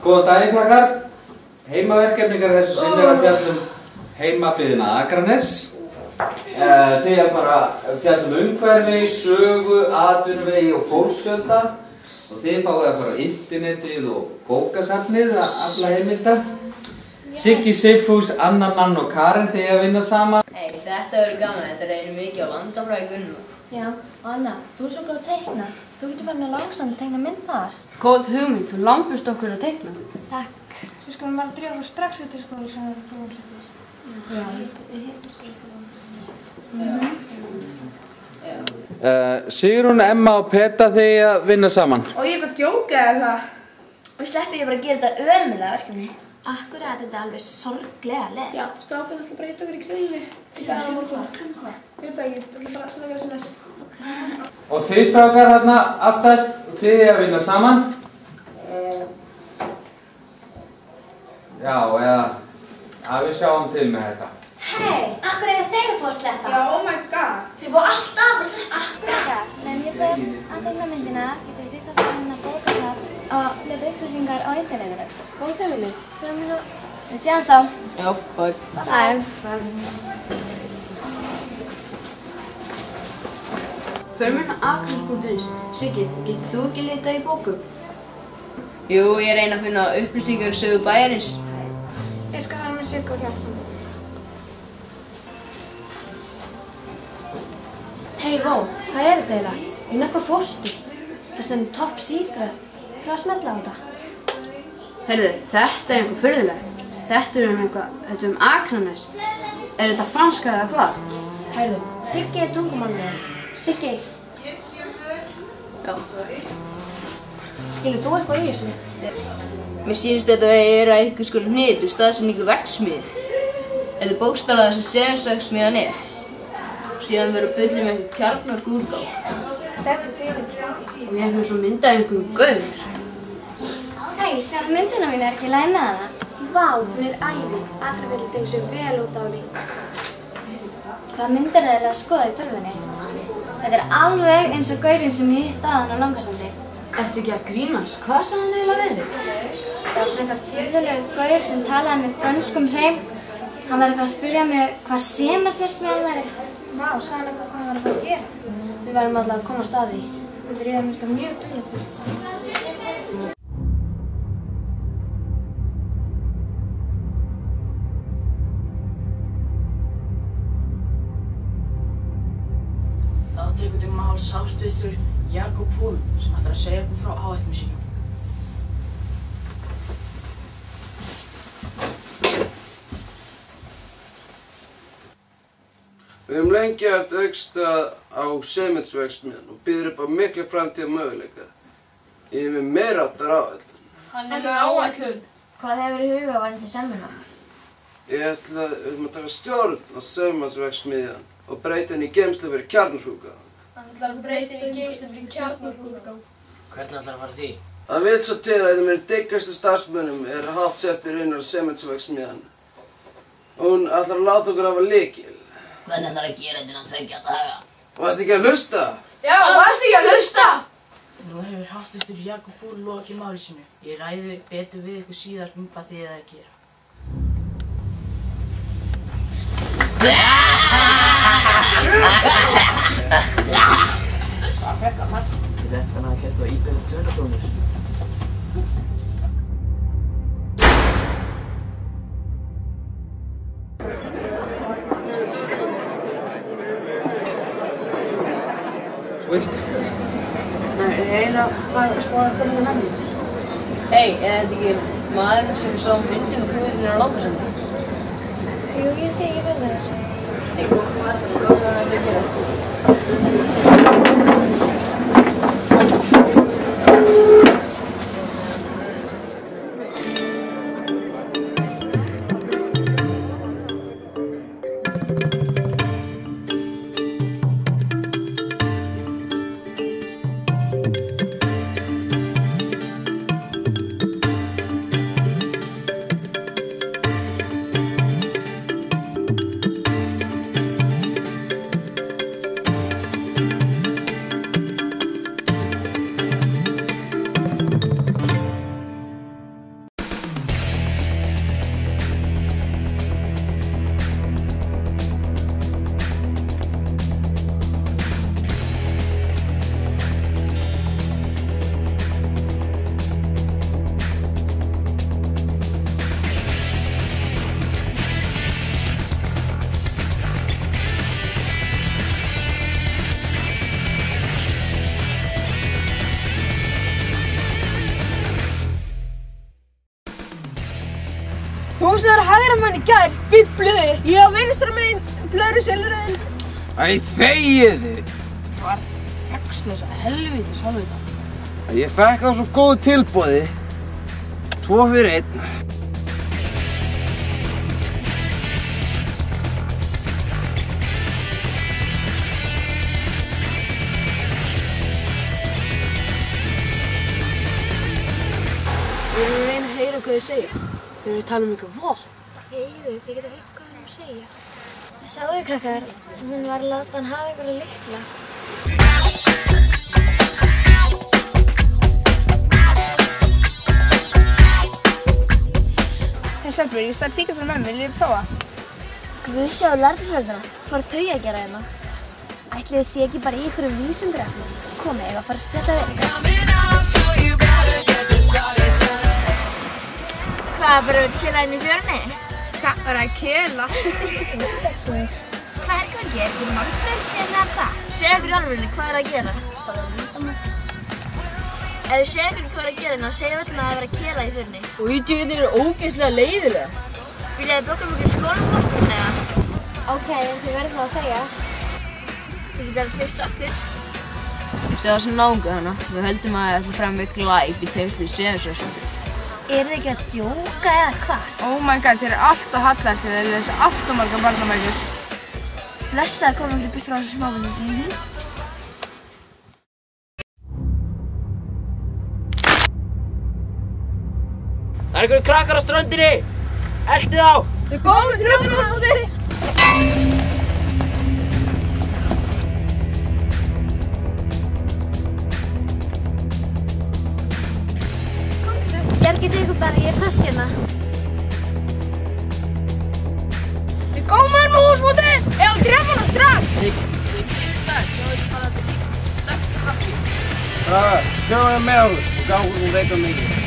Góðan daginn, krakkar. Heimaverkefni ykkar þessu sinni er að fjalla heimabyggðina Akranes. Þið er bara að fjalla umhverfi, sögu, atvinnuvegi og fólksfjölda. Og þið fáið að fara á internetið og bókasafnið að afla heimilda. Siggi, Sigfús, Anna, Nann og Karen, þið að vinna saman. Hey, þetta verður gaman. Þetta reynir mikið á landafræði Gunnar. Já, Anna, þú er svo góð að teikna. Þú getur farin að langsamt að teikna mynd þar. Góð hugmynd, þú lambust okkur að teikna. Takk. Við skulum bara drífa okkur strax eftir skóla sem við erum svo fyrst. Já, ég hittum Sigrún, Emma og Peta, þið að vinna saman. Og ég er að djóka eða hvað? Við sleppum ég bara að gera þetta ömulega verkefni. Akkurat, þetta er alveg sorglega leið. Já, strákan ætla bara að hitta okkur í grunni. Já, Hvað? ég veit það ekki, það ætla bara að senda mér SMS. Og þið strákar hérna aftast, þið að vinna saman. Já, eða að við sjáum til með þetta. Hei, akkur eiga þeir að fá að sleppa? Já, oh my god. Þau fá alltaf að sleppa. Akkurat, sem ég fer að teikna myndina, getur þið það fyrir að bóka það og leta upplýsingar á internetinu. Góð hugmynd. Fyrir að minna. Við sjáumst þá. Já, bæ. Fjölmenna Akranes.is. Siggi, getur þú ekki leitað í bókum? Jú, ég reyna að finna upplýsingar í sögu bæjarins. Ég skal fara með Sigga og hjálpa mér. Hei, vó, hvað er þetta eiginlega? Í nokkuð fórstu. Það stendur top secret. Pröfa að smetla á þetta. Heyrðu, þetta er einhver furðulegt. Þetta er Akranes. Er þetta franska eða hvað? Heyrðu, Siggi er tungumálmaður. Siggi. Já. Skilur þú eitthvað í þessu? Mér sýnist þetta að ég er að einhvers konar hnit og staðsetningu verksmiði. Þetta er bókstaflega það sem segjarsverksmiðjan er. Síðan verður bullið með einhver kjarnorkuúrgang. Þetta fyrir tráki. Og ég hef svo myndað einhverjum gaur. Hei, sjáðu myndina mín, er ekki í lagi með hana? Vá, hún er æði. Akra vilja tegja sér vel út á því. Hvað myndir þeir að skoða í tölvunni? Þetta er alveg eins og gaurinn sem ég hitt aðan á Langasandi. Ertu ekki að grínast? Hvað sagði hann eiginlega við þig? Það var frekar furðulegur gaur sem talaði með frönskum hreim. Hann var eitthvað að spyrja mig hvað semasverksmiðjan væri. Vá, sagði hann eitthvað hvað hann var að fara að gera. Við værum alltaf að komast að því. Þetta er ég að mista mjög duglegt. Það tekur til máls hárstuttur Jakob Hólm sem ætlar að segja okkur frá áhættum sínum. Við höfum lengi haft aukstað á sementsverksmiðjan og býður upp á mikla framtíða möguleika. Ég er með meiráttar áætlun. Hann er með áætlun. Hvað hefur í huga varðandi semuna? Við ætlum að taka stjórn á sementsverksmiðjan og breyta henni í geymslu fyrir kjarnorkuúrgang. Hann ætlar að breyta í geymslu fyrir kjarnorkuúrgang. Hvernig ætlar að fara því? Það vil svo til að einn af meiri diggastu starfsmönnum er hafsettur inn á sementsverksmiðjan. Hún ætlar að láta okkur hafa lykil. Hvernig ætlar að gera þetta innan 2 daga? Varstu ekki að hlusta? Já, varstu ekki að hlusta? Nú hefur hárstuttur Jakob Hólm lokið máli sínu. Ég ræði betur við ykkur síðar hvað þið eruð að gera. Hvað fekk að passa? Þetta hann hafi kæft á eBay fyrir 200 krónur. Nei, ég eiginlega bara að spáða hvernig hann er. Hey, er þetta ekki maðurinn sem við sáum myndin og flugvillinu á Langasandi? Jú, ég sé ekki vel það. Hey, góðum maður, hvað er þetta að gera? hann í gær, fífliði. Ég á vinstra megin, blöðru selurinn. Æ, þegiði! Hvar fékkstu þessa helvítis hálfvita? Ég fekk það svo góðu tilboði. 2 fyrir 1. Við erum að reyna að heyra hvað þið segja. Þeir eru að tala ykkur vopn. Þið getið heyrt hvað hann að segja. Þið sáuðu krakkar, hún var að láta hann hafa ykkur að lykla. Hei Stelbur, ég stað síkast fyrir mömmu, viljið þið prófa? Guðsjá og lærðisveldina, hvað eru þau að gera hérna? Ætli þið sé ekki bara í ykkur vísindræðsum? Komið, ég var að fara að spjalla við. Hvað, bara að chilla inn í fjörunni? Hvað, bara að kela? Hvað er gangi? Er ekki málfrelsi eða hvað? Segja fyrir alveg hvað er að gera? Ef þið segja fyrir hvað er að gera, þá segja öllum að það er að kela í fjörunni. Og ítjöðin eru ógeðslega leiðilega. Vilja þið bóka mjög skólamorgun eða? Ok, þið verðum það að segja. Þið getið alveg hlust okkur. Segðu það sem náunga hana. Við höldum að það fram með glæp í tengslu við Seðarsverksmiðju. Eru þið ekki að djóka eða hvað? Oh my god, þið eru alltaf hallast þið, þeir lesa alltaf margar barnabækur. Blessaði komum við burt frá þessu smávinni. Það eru einhverju krakkar á ströndinni! Eltið þá! Við komum með 300 úti! Bjargið ykkur bara, ég er fast hérna. Við komum með húsmóti! Eða drefa hana strax! Sjáðu bara að þetta er sterkur krakki. Braga, tjóðum með okkur og gangur hún veit mikið.